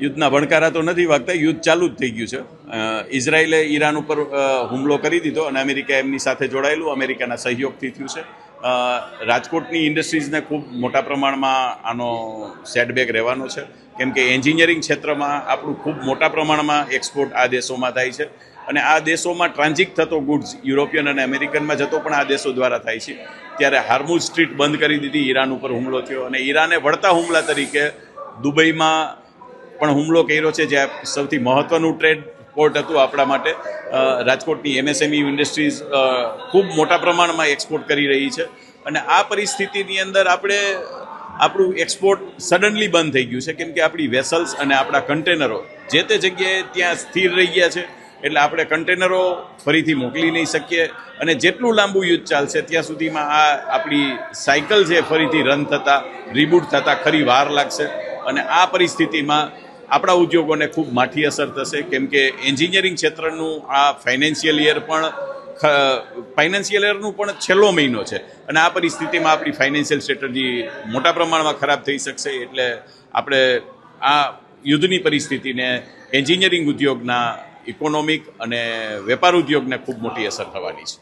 યુદ્ધના ભણકારા તો નથી વાગતા, યુદ્ધ ચાલુ જ થઈ ગયું છે. ઇઝરાયેલે ઈરાન ઉપર હુમલો કરી દીધો અને અમેરિકા એમની સાથે જોડાયેલું અમેરિકાના સહયોગથી થયું છે. રાજકોટની ઇન્ડસ્ટ્રીઝને ખૂબ મોટા પ્રમાણમાં આનો સેટબેક રહેવાનો છે, કેમ કે એન્જિનિયરિંગ ક્ષેત્રમાં આપણું ખૂબ મોટા પ્રમાણમાં એક્સપોર્ટ આ દેશોમાં થાય છે અને આ દેશોમાં ટ્રાન્ઝિટ થતો ગુડ્સ યુરોપિયન અને અમેરિકનમાં જતો પણ આ દેશો દ્વારા થાય છે. ત્યારે હાર્મુઝ સ્ટ્રીટ બંધ કરી દીધી, ઈરાન ઉપર હુમલો થયો અને ઈરાને વળતા હુમલા તરીકે દુબઈમાં પણ હુમલો કર્યો છે, જે સૌથી મહત્ત્વનું ટ્રેડ પોર્ટ હતું આપણા માટે. રાજકોટની એમએસએમઈ ઇન્ડસ્ટ્રીઝ ખૂબ મોટા પ્રમાણમાં એક્સપોર્ટ કરી રહી છે અને આ પરિસ્થિતિની અંદર આપણું એક્સપોર્ટ સડનલી બંધ થઈ ગયું છે, કેમ કે આપણી વેસલ્સ અને આપણા કન્ટેનરો જે તે જગ્યાએ ત્યાં સ્થિર રહી ગયા છે. એટલે આપણે કન્ટેનરો ફરીથી મોકલી નહીં શકીએ અને જેટલું લાંબુ યુદ્ધ ચાલશે ત્યાં સુધીમાં આ આપણી સાયકલ છે ફરીથી રન થતાં, રિબૂટ થતાં ખરી વાર લાગશે અને આ પરિસ્થિતિમાં આપણા ઉદ્યોગોને ખૂબ માઠી અસર થશે, કેમ કે એન્જિનિયરિંગ ક્ષેત્રનું આ ફાઇનાન્શિયલ યરનું પણ છેલ્લો મહિનો છે અને આ પરિસ્થિતિમાં આપણી ફાઇનાન્શિયલ સ્ટ્રેટજી મોટા પ્રમાણમાં ખરાબ થઈ શકશે. એટલે આપણે આ યુદ્ધની પરિસ્થિતિને એન્જિનિયરિંગ ઉદ્યોગના, ઇકોનોમિક અને વેપાર ઉદ્યોગને ખૂબ મોટી અસર થવાની છે.